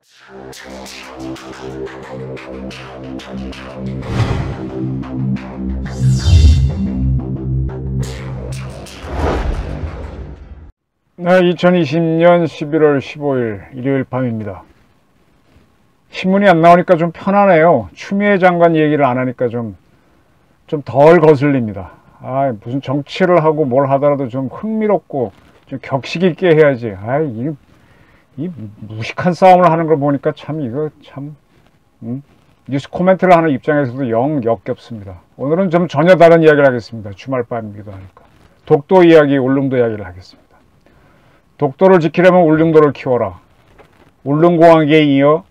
네, 2020년 11월 15일 일요일 밤입니다. 신문이 안 나오니까 좀 편하네요. 추미애 장관 얘기를 안 하니까 좀 덜 거슬립니다. 무슨 정치를 하고 뭘 하더라도 좀 흥미롭고 좀 격식 있게 해야지. 이 무식한 싸움을 하는 걸 보니까 뉴스 코멘트를 하는 입장에서도 영 역겹습니다. 오늘은 좀 전혀 다른 이야기를 하겠습니다. 주말 밤이기도 하니까. 독도 이야기, 울릉도 이야기를 하겠습니다. 독도를 지키려면 울릉도를 키워라. 울릉공항에 이어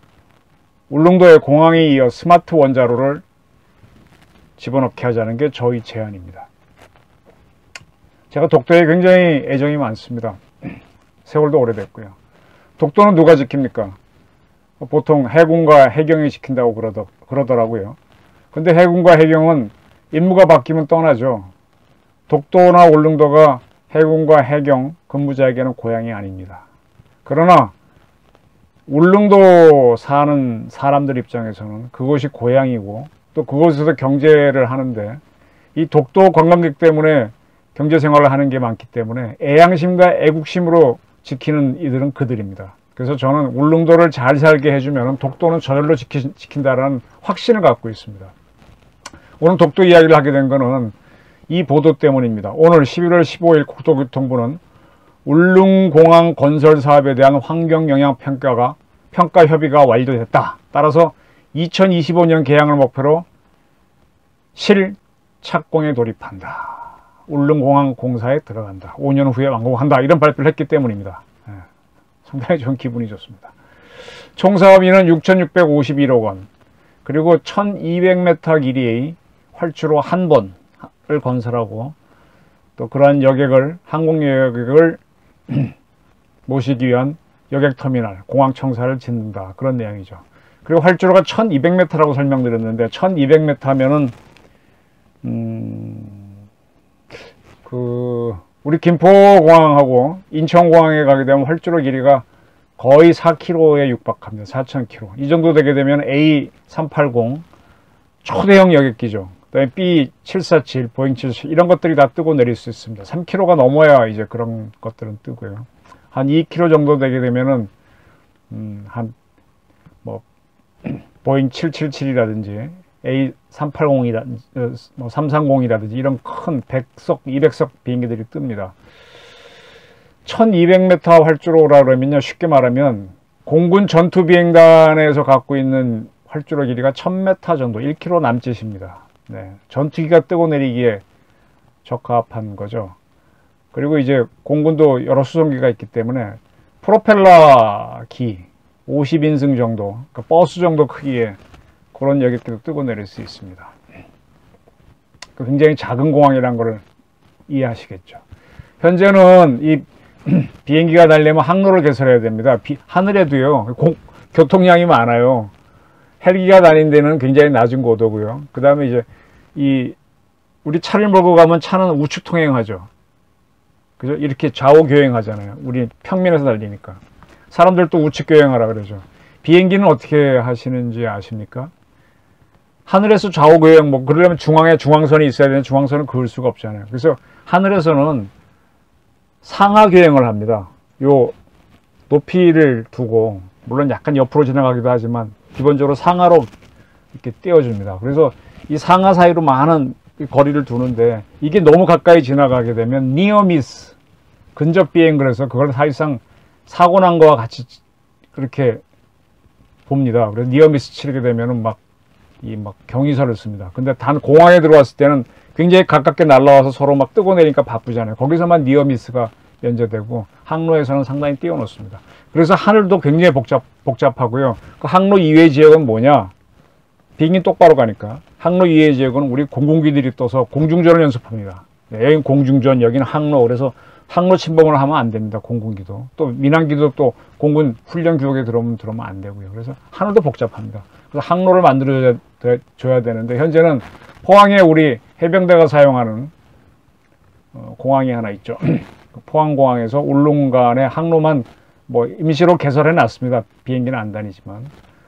울릉도의 공항에 이어 스마트 원자로를 집어넣게 하자는 게 저희 제안입니다. 제가 독도에 굉장히 애정이 많습니다. 세월도 오래됐고요. 독도는 누가 지킵니까? 보통 해군과 해경이 지킨다고 그러더라고요. 근데 해군과 해경은 임무가 바뀌면 떠나죠. 독도나 울릉도가 해군과 해경 근무자에게는 고향이 아닙니다. 그러나 울릉도 사는 사람들 입장에서는 그곳이 고향이고 또 그곳에서 경제를 하는데 이 독도 관광객 때문에 경제 생활을 하는 게 많기 때문에 애양심과 애국심으로 지키는 이들은 그들입니다. 그래서 저는 울릉도를 잘 살게 해주면 독도는 저절로 지킨다라는 확신을 갖고 있습니다. 오늘 독도 이야기를 하게 된 거는 이 보도 때문입니다. 오늘 11월 15일 국토교통부는 울릉공항 건설 사업에 대한 환경영향평가 협의가 완료됐다. 따라서 2025년 개항을 목표로 실착공에 돌입한다. 울릉공항 공사에 들어간다. 5년 후에 완공한다. 이런 발표를 했기 때문입니다. 상당히 좀 기분이 좋습니다. 총 사업비는 6,651억 원, 그리고 1,200m 길이의 활주로 한 번을 건설하고 또 그러한 항공 여객을 모시기 위한 여객터미널, 공항청사를 짓는다. 그런 내용이죠. 그리고 활주로가 1,200m라고 설명드렸는데 1,200m 하면은 우리 김포공항하고 인천공항에 가게 되면 활주로 길이가 거의 4km에 육박합니다. 4,000km. 이 정도 되게 되면 A380 초대형 여객기죠. 그다음에 B747, 보잉 747 이런 것들이 다 뜨고 내릴 수 있습니다. 3km가 넘어야 이제 그런 것들은 뜨고요. 한 2km 정도 되게 되면은 보잉 777이라든지 A380이라든지 330이라든지 이런 큰 100석, 200석 비행기들이 뜹니다. 1200m 활주로라 그러면요, 쉽게 말하면 공군 전투비행단에서 갖고 있는 활주로 길이가 1000m 정도, 1km 남짓입니다. 네, 전투기가 뜨고 내리기에 적합한 거죠. 그리고 이제 공군도 여러 수송기가 있기 때문에 프로펠러기 50인승 정도, 그러니까 버스 정도 크기의 그런 여객기도 뜨고 내릴 수 있습니다. 굉장히 작은 공항이라는 걸 이해하시겠죠. 현재는 이 비행기가 달려면 항로를 개설해야 됩니다. 하늘에도요, 교통량이 많아요. 헬기가 다니는 데는 굉장히 낮은 고도고요. 그 다음에 이제 우리 차를 몰고 가면 차는 우측 통행하죠. 그죠? 이렇게 좌우 교행하잖아요. 우리 평면에서 달리니까. 사람들도 우측 교행하라 그러죠. 비행기는 어떻게 하시는지 아십니까? 하늘에서 좌우 교행, 그러려면 중앙에 중앙선이 있어야 되는데 중앙선은 그을 수가 없잖아요. 그래서 하늘에서는 상하 교행을 합니다. 요 높이를 두고, 물론 약간 옆으로 지나가기도 하지만 기본적으로 상하로 이렇게 띄워줍니다. 그래서 이 상하 사이로 많은 거리를 두는데 이게 너무 가까이 지나가게 되면 니어 미스, 근접 비행을 해서 그걸 사실상 사고 난 거와 같이 그렇게 봅니다. 그래서 니어 미스 치게 되면은 막 경위서를 씁니다. 근데 단 공항에 들어왔을 때는 굉장히 가깝게 날라와서 서로 막 뜨고 내리니까 바쁘잖아요. 거기서만 니어 미스가 면제되고 항로에서는 상당히 띄워놓습니다. 그래서 하늘도 굉장히 복잡하고요. 그 항로 이외의 지역은 뭐냐? 비행기 똑바로 가니까 항로 이외의 지역은 우리 공군기들이 떠서 공중전을 연습합니다. 여기는 공중전, 여기는 항로. 그래서 항로 침범을 하면 안 됩니다. 공군기도. 또 민항기도 또 공군 훈련 규격에 들어오면 안 되고요. 그래서 하늘도 복잡합니다. 그래서 항로를 만들어줘야 되는데 현재는 포항에 우리 해병대가 사용하는 공항이 하나 있죠. 포항공항에서 울릉간의 항로만 뭐 임시로 개설해 놨습니다. 비행기는 안 다니지만.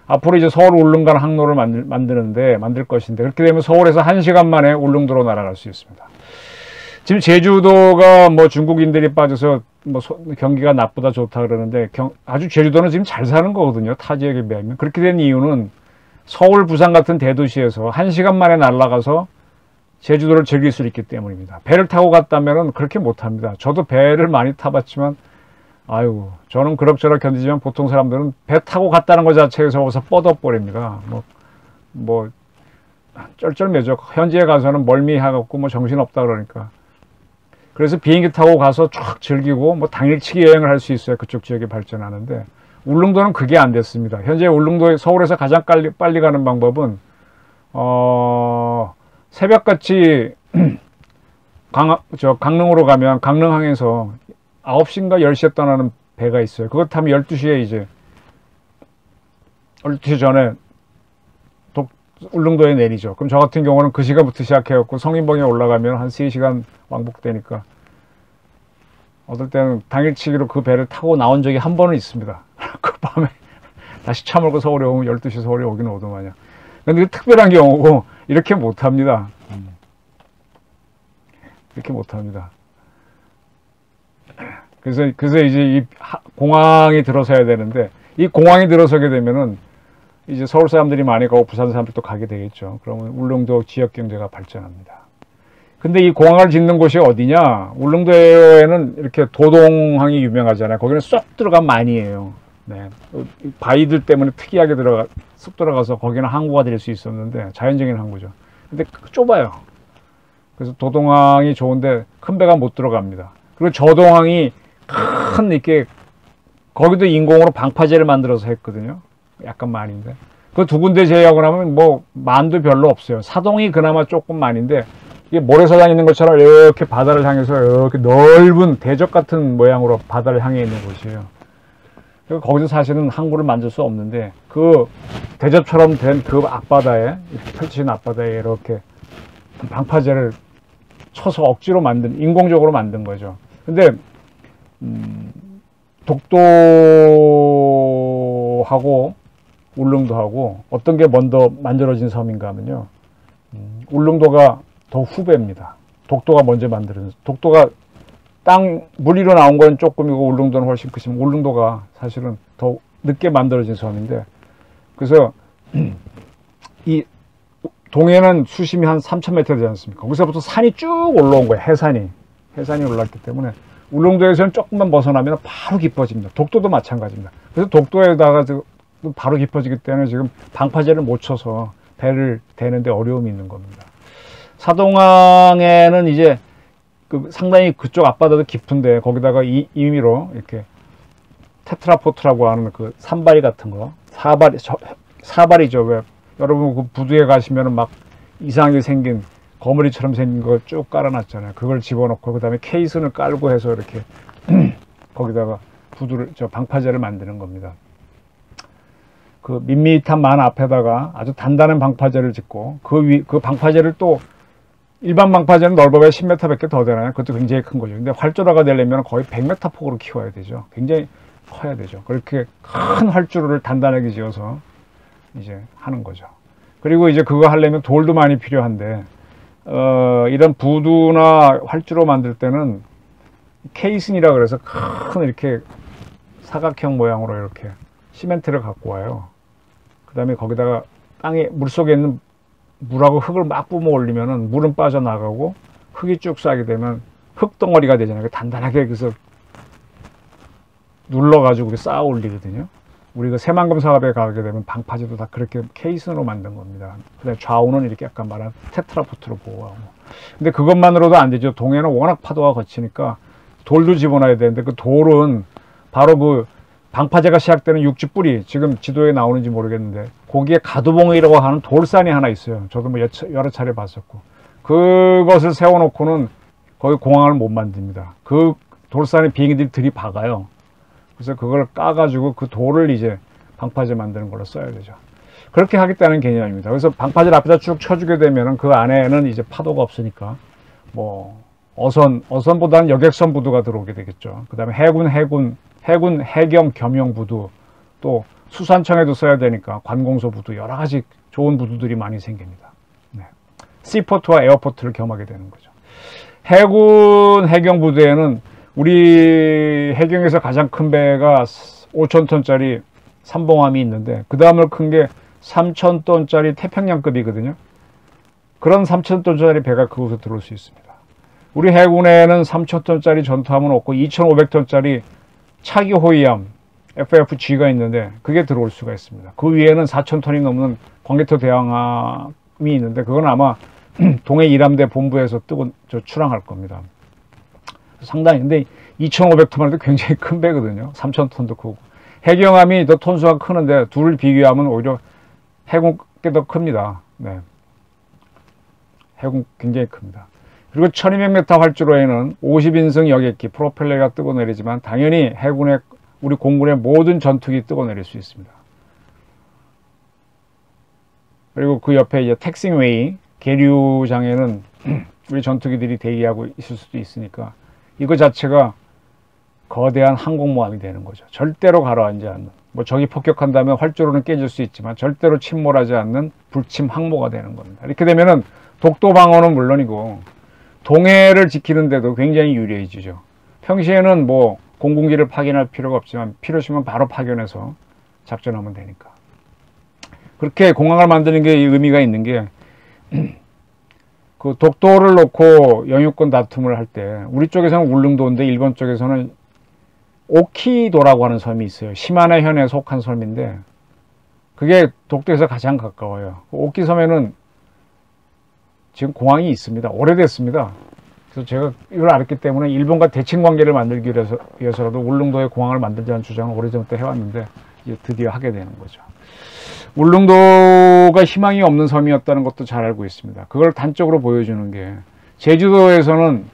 앞으로 이제 서울 울릉간 항로를 만들 것인데, 그렇게 되면 서울에서 1시간 만에 울릉도로 날아갈 수 있습니다. 지금 제주도가 뭐 중국인들이 빠져서 뭐 경기가 나쁘다 좋다 그러는데, 아주 제주도는 지금 잘 사는 거거든요. 타 지역에 비하면. 그렇게 된 이유는 서울, 부산 같은 대도시에서 1시간 만에 날아가서 제주도를 즐길 수 있기 때문입니다. 배를 타고 갔다면 그렇게 못합니다. 저도 배를 많이 타봤지만, 아유, 저는 그럭저럭 견디지만 보통 사람들은 배 타고 갔다는 것 자체에서 뻗어버립니다. 쩔쩔매죠. 현지에 가서는 멀미해갖고 뭐 정신없다 그러니까. 그래서 비행기 타고 가서 쫙 즐기고 뭐 당일치기 여행을 할 수 있어요. 그쪽 지역이 발전하는데, 울릉도는 그게 안 됐습니다. 현재 울릉도에 서울에서 가장 빨리 가는 방법은 새벽같이 강릉으로 가면 강릉항에서 9시인가 10시에 떠나는 배가 있어요. 그거 타면 12시에 이제 12시 전에 울릉도에 내리죠. 그럼 저 같은 경우는 그 시간부터 시작해갖고 성인봉에 올라가면 한 3시간 왕복되니까 어떨 때는 당일치기로 그 배를 타고 나온 적이 한 번은 있습니다. 그 밤에 다시 차 몰고 서울에 오면 12시 서울에 오긴 오더만요. 근데 특별한 경우고 이렇게 못합니다. 이렇게 못합니다. 그래서 이제 이 공항이 들어서야 되는데, 이 공항이 들어서게 되면은 이제 서울 사람들이 많이 가고 부산 사람들도 가게 되겠죠. 그러면 울릉도 지역 경제가 발전합니다. 근데 이 공항을 짓는 곳이 어디냐? 울릉도에는 이렇게 도동항이 유명하잖아요. 거기는 쏙 들어가면 많이에요. 네. 바위들 때문에 특이하게 쏙 들어가서 거기는 항구가 될 수 있었는데, 자연적인 항구죠. 근데 좁아요. 그래서 도동항이 좋은데 큰 배가 못 들어갑니다. 그리고 저동항이 큰 이렇게, 거기도 인공으로 방파제를 만들어서 했거든요. 약간 많이인데. 그 두 군데 제외하고 나면 뭐 만도 별로 없어요. 사동이 그나마 조금 많은데, 이게 모래사장 있는 것처럼 이렇게 바다를 향해서 이렇게 넓은 대적 같은 모양으로 바다를 향해 있는 곳이에요. 그래서 거기서 사실은 항구를 만들 수 없는데, 그 대접처럼 된 그 앞바다에, 이렇게 펼쳐진 앞바다에 이렇게 방파제를 쳐서 억지로 인공적으로 만든 거죠. 근데 독도하고 울릉도하고 어떤 게 먼저 만들어진 섬인가 하면요, 울릉도가 더 후배입니다. 독도가 먼저 독도가 물 위로 나온 건 조금이고 울릉도는 훨씬 크지만, 울릉도가 사실은 더 늦게 만들어진 섬인데, 그래서 이 동해는 수심이 한 3,000m 되지 않습니까? 거기서부터 산이 쭉 올라온 거예요. 해산이 올랐기 때문에 울릉도에서는 조금만 벗어나면 바로 깊어집니다. 독도도 마찬가지입니다. 그래서 독도에다가 바로 깊어지기 때문에 지금 방파제를 못 쳐서 배를 대는데 어려움이 있는 겁니다. 사동항에는 이제 상당히 그쪽 앞바다도 깊은데, 거기다가 임의로 이렇게 테트라포트라고 하는 그 산바리 같은 거, 사바리죠. 왜 여러분 그 부두에 가시면은 막 이상하게 생긴 거머리처럼 생긴 걸 쭉 깔아놨잖아요. 그걸 집어넣고 그다음에 케이슨을 깔고 해서 이렇게 거기다가 방파제를 만드는 겁니다. 그 밋밋한 만 앞에다가 아주 단단한 방파제를 짓고, 그 방파제를 또 일반 방파제는 넓어야 10m밖에 더 되나요? 그것도 굉장히 큰 거죠. 근데 활주로가 되려면 거의 100m 폭으로 키워야 되죠. 굉장히 커야 되죠. 그렇게 큰 활주로를 단단하게 지어서 이제 하는 거죠. 그리고 이제 그거 하려면 돌도 많이 필요한데, 이런 부두나 활주로 만들 때는 케이슨이라 그래서 큰 이렇게 사각형 모양으로 이렇게 시멘트를 갖고 와요. 그 다음에 거기다가 물속에 있는 물하고 흙을 막 뿜어 올리면은 물은 빠져나가고 흙이 쭉 쌓이게 되면 흙덩어리가 되잖아요. 단단하게 그래서 눌러가지고 쌓아 올리거든요. 우리가 새만금 사업에 가게 되면 방파제도 다 그렇게 케이슨으로 만든 겁니다. 그다음에 좌우는 이렇게 약간 말한 테트라포트로 보호하고. 근데 그것만으로도 안 되죠. 동해는 워낙 파도가 거치니까 돌도 집어넣어야 되는데, 그 돌은 바로 그 방파제가 시작되는 육지 뿌리, 지금 지도에 나오는지 모르겠는데 거기에 가두봉이라고 하는 돌산이 하나 있어요. 저도 뭐 여러 차례 봤었고, 그것을 세워놓고는 거기 공항을 못 만듭니다. 그 돌산에 비행기들이 들이박아요. 그래서 그걸 까가지고 그 돌을 이제 방파제 만드는 걸로 써야 되죠. 그렇게 하겠다는 개념입니다. 그래서 방파제를 앞에다 쭉 쳐주게 되면은 그 안에는 이제 파도가 없으니까 어선보다는 여객선 부두가 들어오게 되겠죠. 그 다음에 해군 해군 해경 겸용 부두, 또 수산청에도 써야 되니까 관공서 부두, 여러 가지 좋은 부두들이 많이 생깁니다. 네. 시포트와 에어포트를 겸하게 되는 거죠. 해군 해경 부두에는 우리 해경에서 가장 큰 배가 5,000톤짜리 삼봉함이 있는데, 그 다음으로 큰 게 3,000톤짜리 태평양급이거든요. 그런 3,000톤짜리 배가 그곳에 들어올 수 있습니다. 우리 해군에는 3,000톤짜리 전투함은 없고 2,500톤짜리 차기 호위함 FFG가 있는데 그게 들어올 수가 있습니다. 그 위에는 4,000톤이 넘는 광개토 대왕함이 있는데 그건 아마 동해 일함대 본부에서 출항할 겁니다. 상당히, 근데 2,500톤만 해도 굉장히 큰 배거든요. 3,000톤도 크고. 해경함이 더 톤수가 크는데 둘을 비교하면 오히려 해군께 더 큽니다. 네. 해군 굉장히 큽니다. 그리고 1200m 활주로에는 50인승 여객기 프로펠러가 뜨고 내리지만 당연히 해군의, 우리 공군의 모든 전투기 뜨고 내릴 수 있습니다. 그리고 그 옆에 이제 택싱웨이 계류장에는 우리 전투기들이 대기하고 있을 수도 있으니까 이거 자체가 거대한 항공모함이 되는 거죠. 절대로 가라앉지 않는, 뭐 적이 폭격한다면 활주로는 깨질 수 있지만 절대로 침몰하지 않는 불침 항모가 되는 겁니다. 이렇게 되면은 독도 방어는 물론이고 동해를 지키는데도 굉장히 유리해지죠. 평시에는 뭐 공군기를 파견할 필요가 없지만 필요하시면 바로 파견해서 작전하면 되니까. 그렇게 공항을 만드는 게 의미가 있는 게, 그 독도를 놓고 영유권 다툼을 할 때 우리 쪽에서는 울릉도인데 일본 쪽에서는 오키도라고 하는 섬이 있어요. 시마네 현에 속한 섬인데 그게 독도에서 가장 가까워요. 오키섬에는 지금 공항이 있습니다. 오래됐습니다. 그래서 제가 이걸 알았기 때문에 일본과 대칭 관계를 만들기 위해서라도 울릉도에 공항을 만들자는 주장을 오래전부터 해왔는데 이제 드디어 하게 되는 거죠. 울릉도가 희망이 없는 섬이었다는 것도 잘 알고 있습니다. 그걸 단적으로 보여주는 게, 제주도에서는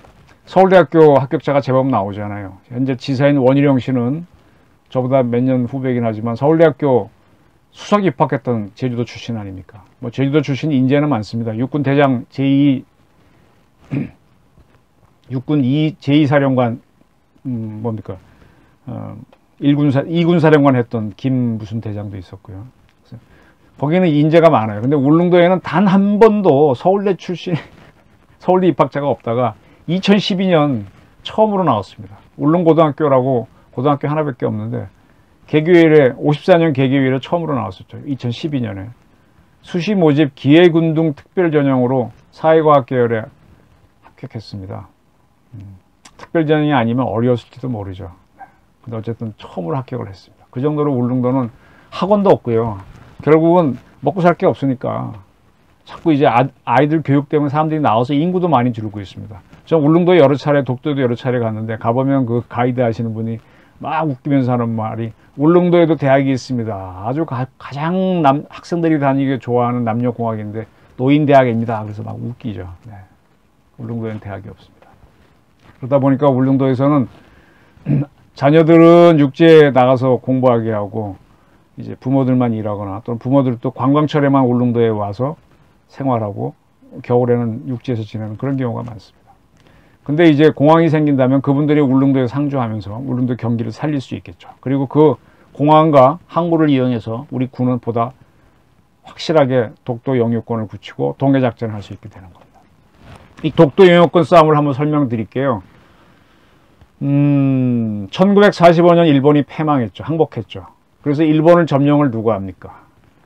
서울대학교 합격자가 제법 나오잖아요. 현재 지사인 원희룡 씨는 저보다 몇 년 후배이긴 하지만 서울대학교 수석 입학했던 제주도 출신 아닙니까? 뭐 제주도 출신 인재는 많습니다. 육군 대장 육군 2 사령관, 뭡니까? 2군 사령관 했던 김 무슨 대장도 있었고요. 그래서 거기는 인재가 많아요. 근데 울릉도에는 단 한 번도 서울대 출신, 서울대 입학자가 없다가 2012년 처음으로 나왔습니다. 울릉고등학교라고 고등학교 하나밖에 없는데 개교일에 54년 개교일에 처음으로 나왔었죠. 2012년에 수시 모집 기계군등 특별 전형으로 사회과학 계열에 합격했습니다. 특별 전형이 아니면 어려웠을지도 모르죠. 근데 어쨌든 처음으로 합격을 했습니다. 그 정도로 울릉도는 학원도 없고요. 결국은 먹고 살 게 없으니까 자꾸 이제 아이들 교육 때문에 사람들이 나와서 인구도 많이 줄고 있습니다. 저 울릉도에 여러 차례, 독도에도 여러 차례 갔는데 가보면 그 가이드 하시는 분이 막 웃기면서 하는 말이, 울릉도에도 대학이 있습니다. 아주 가장 학생들이 다니기 좋아하는 남녀공학인데 노인대학입니다. 그래서 막 웃기죠. 네. 울릉도에는 대학이 없습니다. 그러다 보니까 울릉도에서는 자녀들은 육지에 나가서 공부하게 하고 이제 부모들만 일하거나 또는 부모들도 관광철에만 울릉도에 와서 생활하고 겨울에는 육지에서 지내는 그런 경우가 많습니다. 근데 이제 공항이 생긴다면 그분들이 울릉도에 상주하면서 울릉도 경기를 살릴 수 있겠죠. 그리고 그 공항과 항구를 이용해서 우리 군은 보다 확실하게 독도 영유권을 굳히고 동해 작전을 할 수 있게 되는 겁니다. 이 독도 영유권 싸움을 한번 설명드릴게요. 1945년 일본이 패망했죠. 항복했죠. 그래서 일본을 점령을 누가 합니까?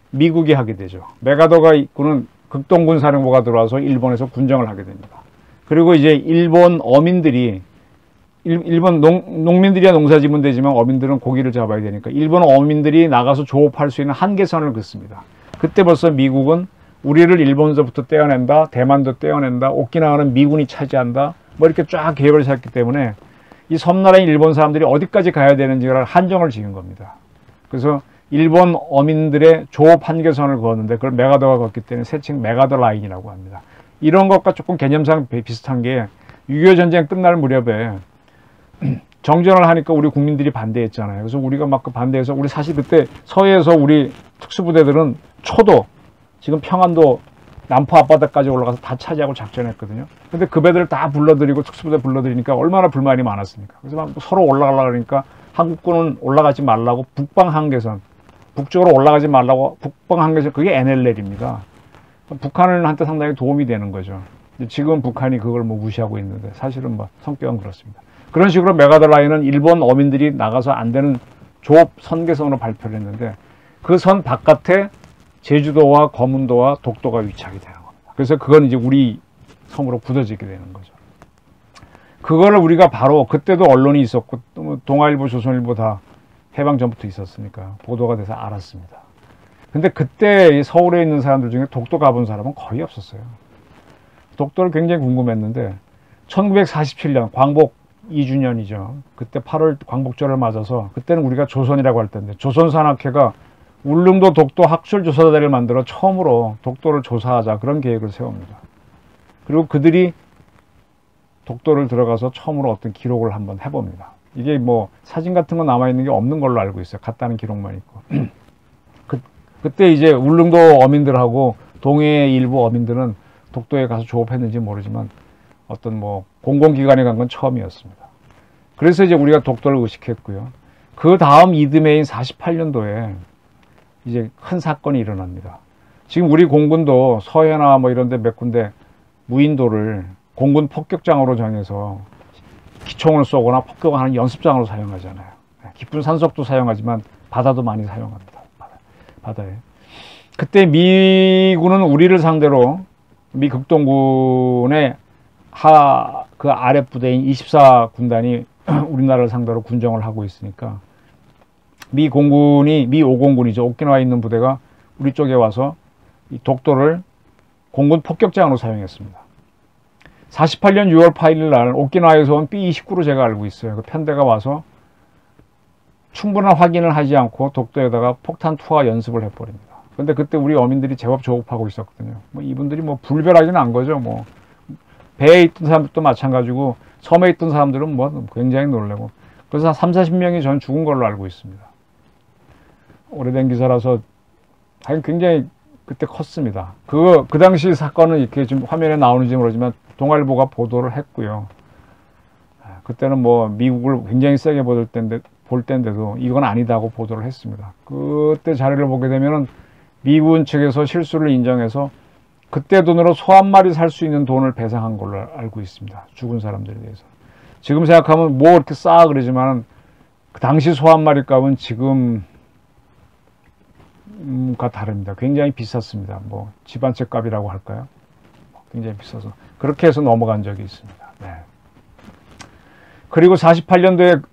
미국이 하게 되죠. 메가더가 이끄는 극동군 사령부가 들어와서 일본에서 군정을 하게 됩니다. 그리고 이제 일본 어민들이, 일본 농민들이야 농사 지면 되지만 어민들은 고기를 잡아야 되니까 일본 어민들이 나가서 조업할 수 있는 한계선을 긋습니다. 그때 벌써 미국은 우리를 일본서부터 떼어낸다, 대만도 떼어낸다, 오키나와는 미군이 차지한다, 뭐 이렇게 쫙 계획을 세웠기 때문에 이 섬나라인 일본 사람들이 어디까지 가야 되는지를 한정을 지은 겁니다. 그래서 일본 어민들의 조업 한계선을 그었는데 그걸 메가더가 걷기 때문에 세칭 메가더 라인이라고 합니다. 이런 것과 조금 개념상 비슷한 게 6.25 전쟁 끝날 무렵에 정전을 하니까 우리 국민들이 반대했잖아요. 그래서 우리가 막 반대해서, 우리 사실 그때 서해에서 우리 특수부대들은 초도, 지금 평안도 남포 앞바다까지 올라가서 다 차지하고 작전했거든요. 근데 그 배들 다 불러들이고 특수부대 불러들이니까 얼마나 불만이 많았습니까? 그래서 막 서로 올라가려고 하니까 한국군은 올라가지 말라고 북방 한계선, 북쪽으로 올라가지 말라고 북방 한계선, 그게 NLL입니다. 북한한테 상당히 도움이 되는 거죠. 지금 북한이 그걸 뭐 무시하고 있는데 사실은 뭐 성격은 그렇습니다. 그런 식으로 메가더라인은 일본 어민들이 나가서 안 되는 조업 선계선으로 발표를 했는데 그 선 바깥에 제주도와 거문도와 독도가 위치하게 되는 겁니다. 그래서 그건 이제 우리 섬으로 굳어지게 되는 거죠. 그거를 우리가 바로 그때도 언론이 있었고 동아일보, 조선일보 다 해방 전부터 있었으니까 보도가 돼서 알았습니다. 근데 그때 서울에 있는 사람들 중에 독도 가본 사람은 거의 없었어요. 독도를 굉장히 궁금했는데 1947년 광복 2주년이죠. 그때 8월 광복절을 맞아서 그때는 우리가 조선이라고 할 때인데 조선산악회가 울릉도 독도 학술조사대를 만들어 처음으로 독도를 조사하자 그런 계획을 세웁니다. 그리고 그들이 독도를 들어가서 처음으로 어떤 기록을 한번 해봅니다. 이게 뭐 사진 같은 거 남아있는 게 없는 걸로 알고 있어요. 갔다는 기록만 있고. 그때 이제 울릉도 어민들하고 동해의 일부 어민들은 독도에 가서 조업했는지 모르지만 어떤 뭐 공공기관에 간 건 처음이었습니다. 그래서 이제 우리가 독도를 의식했고요. 그 다음 이듬해인 48년도에 이제 큰 사건이 일어납니다. 지금 우리 공군도 서해나 뭐 이런 데 몇 군데 무인도를 공군 폭격장으로 정해서 기총을 쏘거나 폭격하는 연습장으로 사용하잖아요. 깊은 산속도 사용하지만 바다도 많이 사용합니다. 바다에. 그때 미군은 우리를 상대로 미 극동군의 그 아랫부대인 24군단이 우리나라를 상대로 군정을 하고 있으니까 미 5공군이죠. 오키나와에 있는 부대가 우리 쪽에 와서 이 독도를 공군 폭격장으로 사용했습니다. 48년 6월 8일 날 오키나와에서 온 B-29로 제가 알고 있어요. 그 편대가 와서 충분한 확인을 하지 않고 독도에다가 폭탄 투하 연습을 해버립니다. 근데 그때 우리 어민들이 제법 조업하고 있었거든요. 뭐 이분들이 뭐 불벼락이 난 거죠. 뭐 배에 있던 사람들도 마찬가지고 섬에 있던 사람들은 뭐 굉장히 놀래고 그래서 한 30-40명이 전 죽은 걸로 알고 있습니다. 오래된 기사라서 굉장히 그때 컸습니다. 그 당시 사건은 이렇게 지금 화면에 나오는지 모르지만 동아일보가 보도를 했고요. 그때는 뭐 미국을 굉장히 세게 볼 때인데도 이건 아니다고 보도를 했습니다. 그때 자료를 보게 되면은 미군 측에서 실수를 인정해서 그때 돈으로 소 한 마리 살 수 있는 돈을 배상한 걸로 알고 있습니다. 죽은 사람들에 대해서. 지금 생각하면 뭐 이렇게 싸 그러지만 그 당시 소 한 마리 값은 지금과 다릅니다. 굉장히 비쌌습니다. 뭐 집 한 채 값이라고 할까요? 굉장히 비싸서 그렇게 해서 넘어간 적이 있습니다. 네. 그리고 48년도에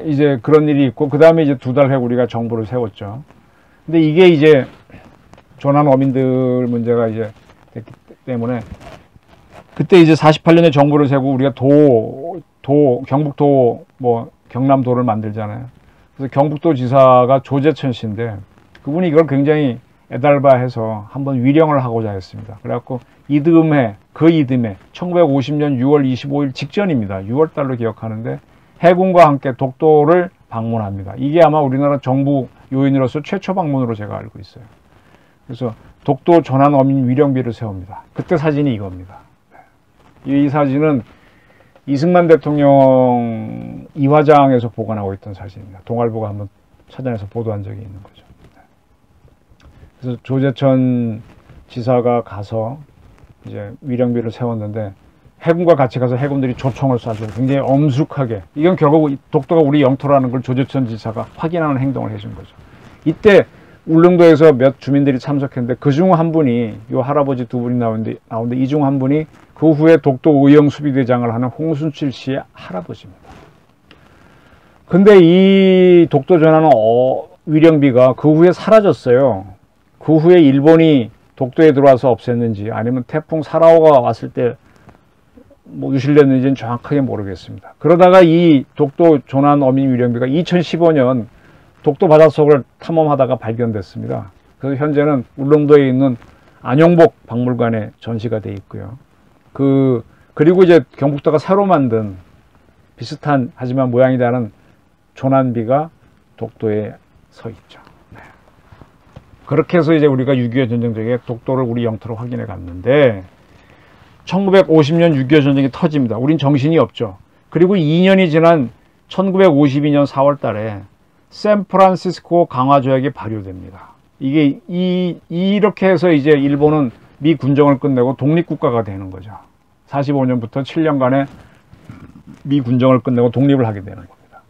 이제 그런 일이 있고 그 다음에 이제 2달 후에 우리가 정부를 세웠죠. 근데 이게 이제 조난 어민들 문제가 이제 됐기 때문에 그때 이제 48년에 정부를 세우고 우리가 경북도 뭐 경남도를 만들잖아요. 그래서 경북도 지사가 조재천 씨인데 그분이 이걸 굉장히 애달바해서 한번 위령을 하고자 했습니다. 그래갖고 이듬해 1950년 6월 25일 직전입니다. 6월 달로 기억하는데 해군과 함께 독도를 방문합니다. 이게 아마 우리나라 정부 요인으로서 최초 방문으로 제가 알고 있어요. 그래서 독도 조난 어민 위령비를 세웁니다. 그때 사진이 이겁니다. 이 사진은 이승만 대통령 이화장에서 보관하고 있던 사진입니다. 동아일보가 한번 찾아내서 보도한 적이 있는 거죠. 그래서 조재천 지사가 가서 이제 위령비를 세웠는데 해군과 같이 가서 해군들이 조총을 쏴서 굉장히 엄숙하게 이건 결국 독도가 우리 영토라는 걸 조재천 지사가 확인하는 행동을 해준 거죠. 이때 울릉도에서 몇 주민들이 참석했는데 그중 한 분이 요 할아버지 2분이 나오는데 이 중 한 분이 그 후에 독도 의영 수비대장을 하는 홍순칠 씨의 할아버지입니다. 근데 이 독도 전하는 위령비가 그 후에 사라졌어요. 그 후에 일본이 독도에 들어와서 없앴는지 아니면 태풍 사라오가 왔을 때 뭐 유실됐는지는 정확하게 모르겠습니다. 그러다가 이 독도 조난 어민 위령비가 2015년 독도 바닷속을 탐험하다가 발견됐습니다. 그래서 현재는 울릉도에 있는 안용복 박물관에 전시가 돼 있고요. 그리고 이제 경북도가 새로 만든 비슷한 하지만 모양이 다른 조난비가 독도에 서 있죠. 네. 그렇게 해서 이제 우리가 6.25 전쟁 중에 독도를 우리 영토로 확인해 갔는데 1950년 6.25 전쟁이 터집니다. 우린 정신이 없죠. 그리고 2년이 지난 1952년 4월 달에 샌프란시스코 강화조약이 발효됩니다. 이게 이렇게 해서 이제 일본은 미 군정을 끝내고 독립국가가 되는 거죠. 45년부터 7년간의 미 군정을 끝내고 독립을 하게 되는 겁니다.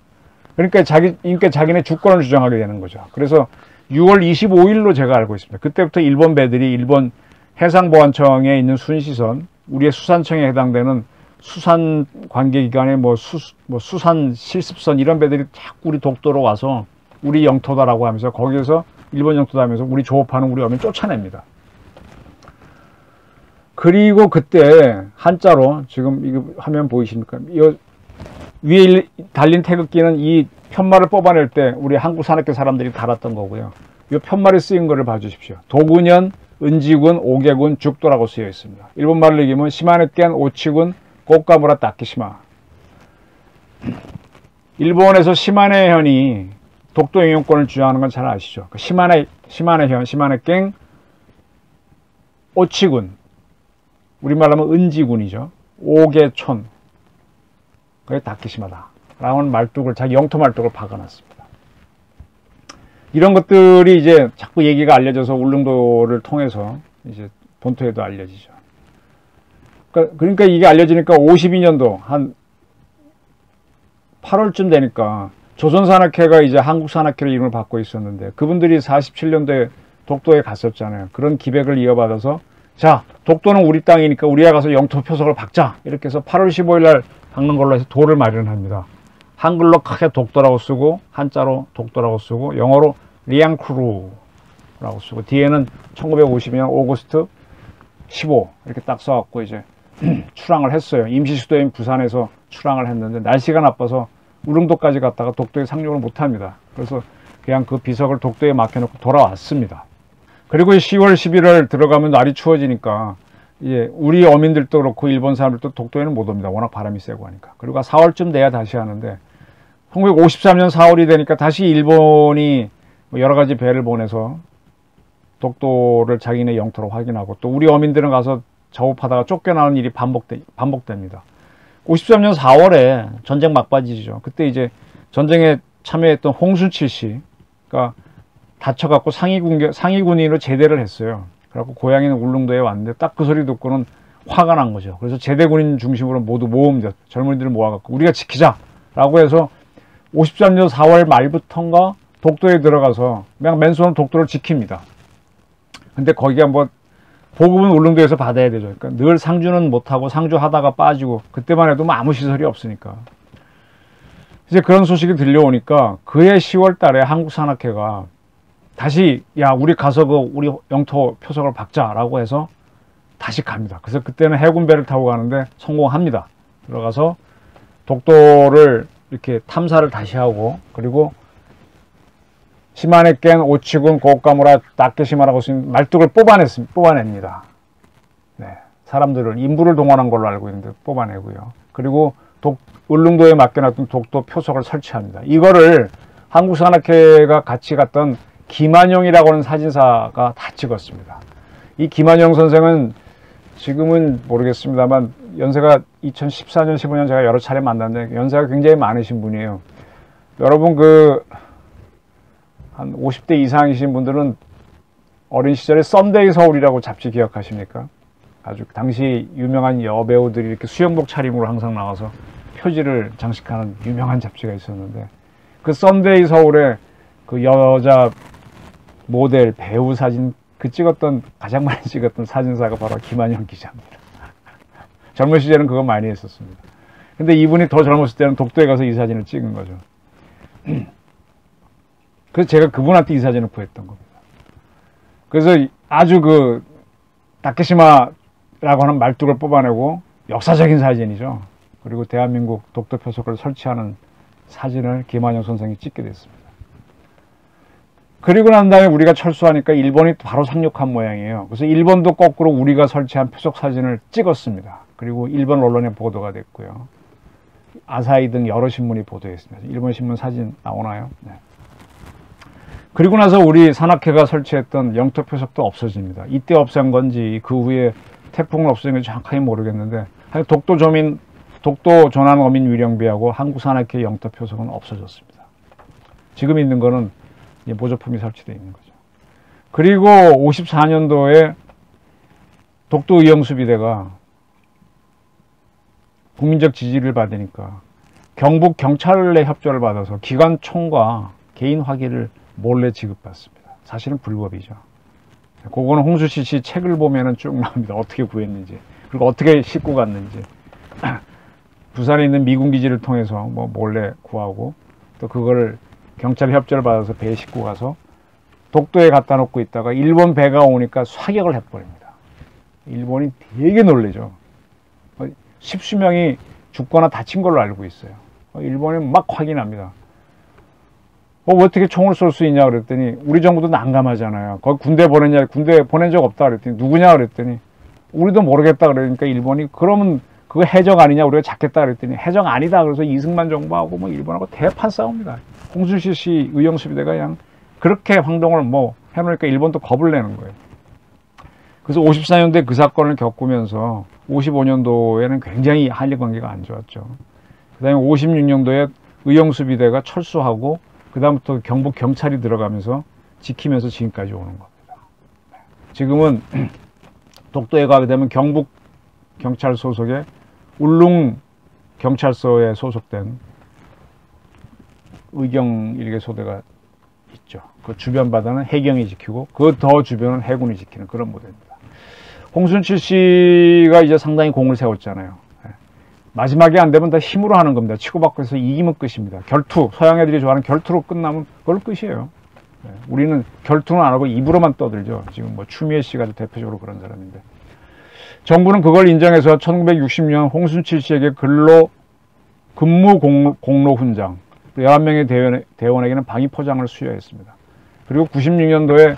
그러니까 자기네 주권을 주장하게 되는 거죠. 그래서 6월 25일로 제가 알고 있습니다. 그때부터 일본 배들이 일본 해상보안청에 있는 순시선, 우리의 수산청에 해당되는 수산 관계기관의 수산 실습선 이런 배들이 자꾸 우리 독도로 와서 우리 영토다라고 하면서 거기에서 일본 영토다 하면서 우리 조업하는 우리 어민 쫓아냅니다. 그리고 그때 한자로 지금 이거 화면 보이십니까? 이 위에 달린 태극기는 이 편말을 뽑아낼 때 우리 한국 산악회 사람들이 달았던 거고요. 이 편말에 쓰인 거를 봐주십시오. 도군현, 은지군, 오개군, 죽도라고 쓰여 있습니다. 일본말로 얘기하면 시마네켄, 오치군, 고카무라, 다케시마. 일본에서 시마네현이 독도 영유권을 주장하는 건 잘 아시죠? 시마네현, 시마네켄, 오치군, 우리말로 하면 은지군이죠. 오개촌, 그게 다케시마다 라는 말뚝을, 자기 영토 말뚝을 박아놨습니다. 이런 것들이 이제 자꾸 얘기가 알려져서 울릉도를 통해서 이제 본토에도 알려지죠. 그러니까 이게 알려지니까 52년도 한 8월쯤 되니까 조선산악회가 이제 한국산악회로 이름을 받고 있었는데 그분들이 47년도에 독도에 갔었잖아요. 그런 기백을 이어받아서 자, 독도는 우리 땅이니까 우리가 가서 영토 표석을 박자. 이렇게 해서 8월 15일 날 박는 걸로 해서 도를 마련합니다. 한글로 크게 독도라고 쓰고 한자로 독도라고 쓰고 영어로 리앙크루라고 쓰고 뒤에는 1950년 오거스트 15 이렇게 딱 써갖고 이제 출항을 했어요. 임시 수도인 부산에서 출항을 했는데 날씨가 나빠서 울릉도까지 갔다가 독도에 상륙을 못합니다. 그래서 그냥 그 비석을 독도에 맡겨놓고 돌아왔습니다. 그리고 10월 11월 들어가면 날이 추워지니까 이제 우리 어민들도 그렇고 일본 사람들도 독도에는 못 옵니다. 워낙 바람이 세고 하니까. 그리고 4월쯤 돼야 다시 하는데 1953년 4월이 되니까 다시 일본이 여러 가지 배를 보내서 독도를 자기네 영토로 확인하고 또 우리 어민들은 가서 작업하다가 쫓겨나는 일이 반복됩니다. 53년 4월에 전쟁 막바지죠. 그때 이제 전쟁에 참여했던 홍순칠 씨가 다쳐갖고 상위군인으로 제대를 했어요. 그래갖고 고향인 울릉도에 왔는데 딱 그 소리 듣고는 화가 난 거죠. 그래서 제대군인 중심으로 모두 모읍니다. 젊은이들을 모아갖고 우리가 지키자라고 해서 53년 4월 말부터인가 독도에 들어가서 그냥 맨손으로 독도를 지킵니다. 근데 거기가 뭐 보급은 울릉도에서 받아야 되죠. 그러니까 늘 상주는 못하고 상주하다가 빠지고 그때만 해도 뭐 아무 시설이 없으니까. 이제 그런 소식이 들려오니까 그해 10월 달에 한국산악회가 다시 야 우리 가서 그 우리 영토 표석을 박자라고 해서 다시 갑니다. 그래서 그때는 해군배를 타고 가는데 성공합니다. 들어가서 독도를 이렇게 탐사를 다시 하고 그리고 시마네켄, 오치군, 고카무라, 다케시마라고 쓰는 말뚝을 뽑아냅니다. 네, 사람들을 인부를 동원한 걸로 알고 있는데 뽑아내고요. 그리고 울릉도에 맡겨놨던 독도 표석을 설치합니다. 이거를 한국산악회가 같이 갔던 김한용이라고 하는 사진사가 다 찍었습니다. 이 김한용 선생은 지금은 모르겠습니다만 연세가 2014년, 15년 제가 여러 차례 만났는데 연세가 굉장히 많으신 분이에요. 여러분 한 50대 이상이신 분들은 어린 시절에 썸데이 서울이라고 잡지 기억하십니까? 아주 당시 유명한 여배우들이 이렇게 수영복 차림으로 항상 나와서 표지를 장식하는 유명한 잡지가 있었는데 그 썸데이 서울에 그 여자 모델 배우 사진 가장 많이 찍었던 사진사가 바로 김한영 기자입니다. 젊은 시절은 그거 많이 했었습니다. 근데 이분이 더 젊었을 때는 독도에 가서 이 사진을 찍은 거죠. 그래서 제가 그분한테 이 사진을 구했던 겁니다. 그래서 아주 다케시마라고 하는 말뚝을 뽑아내고 역사적인 사진이죠. 그리고 대한민국 독도 표석을 설치하는 사진을 김한영 선생이 찍게 됐습니다. 그리고 난 다음에 우리가 철수하니까 일본이 바로 상륙한 모양이에요. 그래서 일본도 거꾸로 우리가 설치한 표적 사진을 찍었습니다. 그리고 일본 언론에 보도가 됐고요. 아사히 등 여러 신문이 보도했습니다. 일본 신문 사진 나오나요? 네. 그리고 나서 우리 산악회가 설치했던 영토 표석도 없어집니다. 이때 없앤 건지 그 후에 태풍을 없앤 건지 정확하게 모르겠는데 독도 조민 독도 조난 어민 위령비하고 한국 산악회 영토 표석은 없어졌습니다. 지금 있는 거는 모조품이 설치되어 있는 거죠. 그리고 54년도에 독도 의용수비대가 국민적 지지를 받으니까 경북 경찰의 협조를 받아서 기관총과 개인 화기를 몰래 지급받습니다. 사실은 불법이죠. 그거는 홍수실 씨 책을 보면은 쭉 나옵니다. 어떻게 구했는지, 그리고 어떻게 싣고 갔는지. 부산에 있는 미군 기지를 통해서 뭐 몰래 구하고, 또 그걸 경찰 협조를 받아서 배에 싣고 가서 독도에 갖다 놓고 있다가 일본 배가 오니까 사격을 해버립니다. 일본이 되게 놀래죠. 십수명이 죽거나 다친 걸로 알고 있어요. 일본이 막 확인합니다. 어떻게 총을 쏠 수 있냐 그랬더니 우리 정부도 난감하잖아요. 거기 군대 보냈냐, 군대 보낸 적 없다 그랬더니 누구냐 그랬더니 우리도 모르겠다 그러니까 일본이 그러면 그거 해적 아니냐 우리가 잡겠다 그랬더니 해적 아니다 그래서 이승만 정부하고 뭐 일본하고 대판 싸웁니다. 홍순실 씨 의용수비대가 그냥 그렇게 황동을 뭐 해놓으니까 일본도 겁을 내는 거예요. 그래서 54년도에 그 사건을 겪으면서 55년도에는 굉장히 한일 관계가 안 좋았죠. 그 다음에 56년도에 의용수비대가 철수하고 그 다음부터 경북 경찰이 들어가면서 지키면서 지금까지 오는 겁니다. 지금은 독도에 가게 되면 경북 경찰 소속의 울릉 경찰서에 소속된 의경 일개 소대가 있죠. 그 주변 바다는 해경이 지키고 그 더 주변은 해군이 지키는 그런 모델입니다. 홍순칠 씨가 이제 상당히 공을 세웠잖아요. 마지막에 안 되면 다 힘으로 하는 겁니다. 치고받고 해서 이기면 끝입니다. 결투, 서양 애들이 좋아하는 결투로 끝나면 그걸로 끝이에요. 우리는 결투는 안 하고 입으로만 떠들죠. 지금 뭐 추미애 씨가 대표적으로 그런 사람인데. 정부는 그걸 인정해서 1960년 홍순칠 씨에게 근무 공로 훈장, 11명의 대원에게는 방위 포장을 수여했습니다. 그리고 96년도에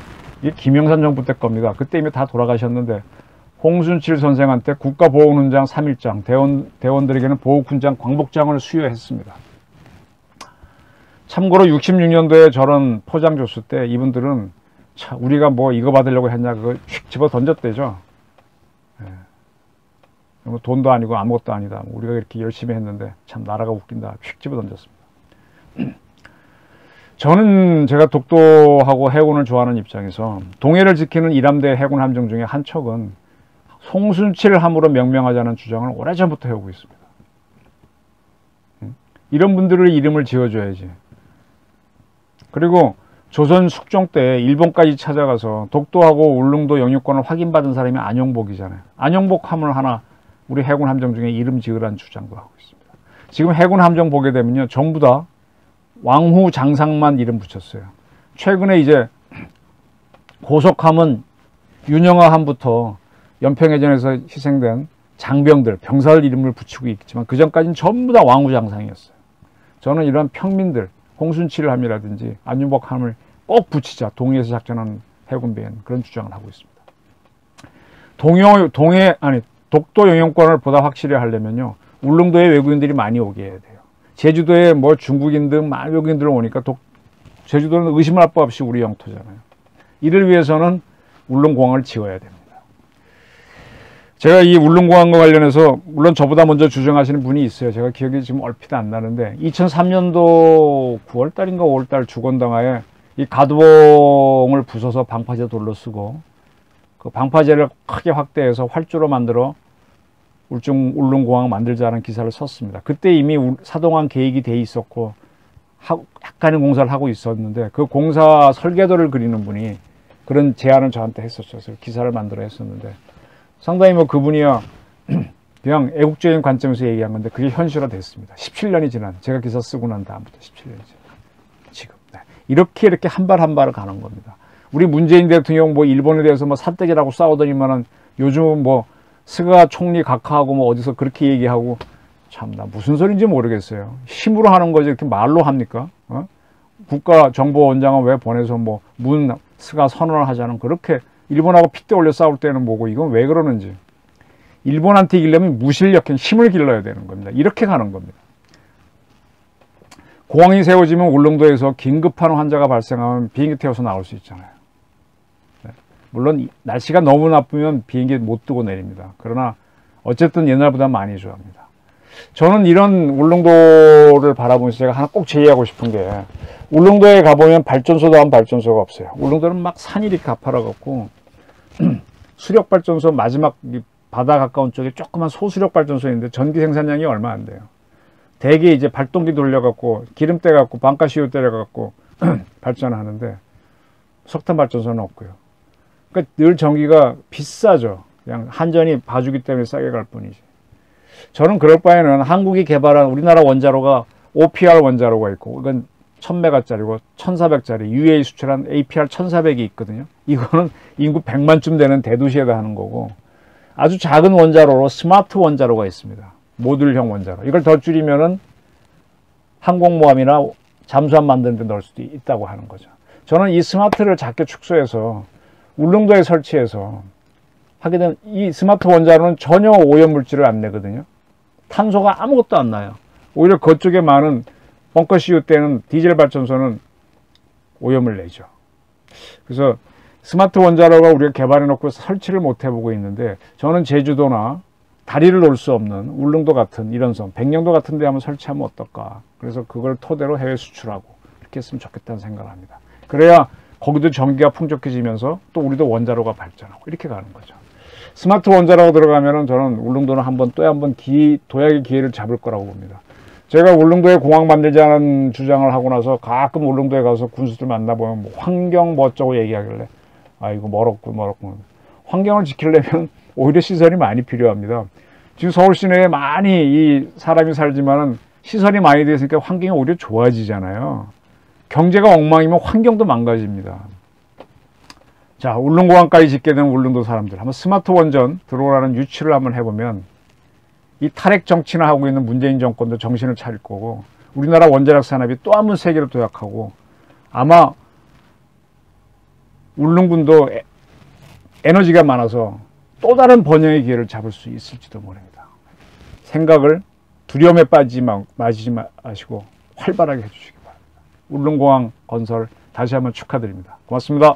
김영삼 정부 때 겁니다. 그때 이미 다 돌아가셨는데 홍순칠 선생한테 국가보훈훈장 3일장, 대원들에게는 보훈훈장 광복장을 수여했습니다. 참고로 66년도에 저런 포장 줬을 때 이분들은 차, 우리가 뭐 이거 받으려고 했냐 그걸 휙 집어 던졌대죠. 뭐 돈도 아니고 아무것도 아니다. 우리가 이렇게 열심히 했는데 참 나라가 웃긴다. 휙 집어 던졌습니다. 저는 제가 독도하고 해군을 좋아하는 입장에서 동해를 지키는 이람대 해군 함정 중에 한 척은 송순칠 함으로 명명하자는 주장을 오래전부터 해오고 있습니다. 이런 분들의 이름을 지어줘야지. 그리고 조선 숙종 때 일본까지 찾아가서 독도하고 울릉도 영유권을 확인받은 사람이 안용복이잖아요. 안용복 함을 하나 우리 해군 함정 중에 이름 지으라는 주장도 하고 있습니다. 지금 해군 함정 보게 되면요, 전부 다 왕후 장상만 이름 붙였어요. 최근에 이제 고속함은 윤영하 함부터 연평해전에서 희생된 장병들, 병사들 이름을 붙이고 있지만 그 전까지는 전부 다 왕후 장상이었어요. 저는 이런 평민들, 홍순칠 함이라든지 안윤복 함을 꼭 붙이자. 동해에서 작전하는 해군배에는 그런 주장을 하고 있습니다. 독도 영유권을 보다 확실히 하려면요, 울릉도에 외국인들이 많이 오게 해야 돼요. 제주도에 뭐 중국인들, 외국인들 오니까 제주도는 의심할 바 없이 우리 영토잖아요. 이를 위해서는 울릉공항을 지어야 됩니다. 제가 이 울릉공항과 관련해서 물론 저보다 먼저 주장하시는 분이 있어요. 제가 기억이 지금 얼핏 안 나는데 2003년도 9월달인가 5월달 주권당하에 이 가두봉을 부숴서 방파제 돌로 쓰고 그 방파제를 크게 확대해서 활주로 만들어 울릉공항을 만들자는 기사를 썼습니다. 그때 이미 사동항 계획이 돼 있었고 약간의 공사를 하고 있었는데 그 공사 설계도를 그리는 분이 그런 제안을 저한테 했었죠. 그래서 기사를 만들어 했었는데 상당히 뭐 그분이야 그냥 애국적인 관점에서 얘기한 건데 그게 현실화 됐습니다. 17년이 지난, 제가 기사 쓰고 난 다음부터 17년이 지난 지금 이렇게 한 발 한 발을 가는 겁니다. 우리 문재인 대통령 뭐 일본에 대해서 뭐 사태기라고 싸우더니만은 요즘은 뭐 스가 총리 각하하고 뭐 어디서 그렇게 얘기하고 참나 무슨 소리인지 모르겠어요. 힘으로 하는 거지 이렇게 말로 합니까? 국가정보원장은 왜 보내서 뭐 스가 선언을 하자는 그렇게 일본하고 핏대 올려 싸울 때는 뭐고 이건 왜 그러는지. 일본한테 이기려면 무실력, 힘을 길러야 되는 겁니다. 이렇게 가는 겁니다. 공항이 세워지면 울릉도에서 긴급한 환자가 발생하면 비행기 태워서 나올 수 있잖아요. 물론 날씨가 너무 나쁘면 비행기 못 뜨고 내립니다. 그러나 어쨌든 옛날보다 많이 좋아합니다. 저는 이런 울릉도를 바라보면서 제가 하나 꼭 제의하고 싶은 게, 울릉도에 가보면 발전소다운 발전소가 없어요. 울릉도는 막 산이 이렇게 가파라갖고 수력발전소 마지막 바다 가까운 쪽에 조그만 소수력발전소 있는데 전기 생산량이 얼마 안 돼요. 대개 이제 발동기 돌려갖고 기름때 갖고 반가시오 때려갖고 발전하는데 석탄 발전소는 없고요. 그러니까 늘 전기가 비싸죠. 그냥 한전이 봐주기 때문에 싸게 갈 뿐이지. 저는 그럴 바에는 한국이 개발한 우리나라 원자로가 OPR 원자로가 있고, 이건 1000메가짜리고 1400짜리 UAE 수출한 APR 1400이 있거든요. 이거는 인구 100만쯤 되는 대도시에다 하는 거고, 아주 작은 원자로로 스마트 원자로가 있습니다. 모듈형 원자로. 이걸 더 줄이면은 항공모함이나 잠수함 만드는 데 넣을 수도 있다고 하는 거죠. 저는 이 스마트를 작게 축소해서 울릉도에 설치해서 하게 되면 이 스마트 원자로는 전혀 오염물질을 안 내거든요. 탄소가 아무것도 안 나요. 오히려 그쪽에 많은 벙커CU 때는 디젤 발전소는 오염을 내죠. 그래서 스마트 원자로가 우리가 개발해 놓고 설치를 못 해보고 있는데, 저는 제주도나 다리를 놓을 수 없는 울릉도 같은 이런 섬, 백령도 같은 데 한번 설치하면 어떨까. 그래서 그걸 토대로 해외 수출하고 이렇게 했으면 좋겠다는 생각을 합니다. 그래야 거기도 전기가 풍족해지면서 또 우리도 원자로가 발전하고 이렇게 가는 거죠. 스마트 원자로가 들어가면은 저는 울릉도는 또 한 번 도약의 기회를 잡을 거라고 봅니다. 제가 울릉도에 공항 만들자는 주장을 하고 나서 가끔 울릉도에 가서 군수들 만나보면 뭐 환경 뭐 어쩌고 얘기하길래, 이거 멀었고. 환경을 지키려면 오히려 시설이 많이 필요합니다. 지금 서울 시내에 많이 이 사람이 살지만은 시설이 많이 되니까 환경이 오히려 좋아지잖아요. 경제가 엉망이면 환경도 망가집니다. 자, 울릉공항까지 짓게 된 울릉도 사람들, 한번 스마트 원전 들어오라는 유치를 한번 해보면 이 탈핵 정치나 하고 있는 문재인 정권도 정신을 차릴 거고, 우리나라 원자력 산업이 또 한 번 세계로 도약하고, 아마 울릉군도 에너지가 많아서 또 다른 번영의 기회를 잡을 수 있을지도 모릅니다. 생각을 두려움에 빠지지 마시고 활발하게 해주시기 바랍니다. 울릉공항 건설 다시 한번 축하드립니다. 고맙습니다.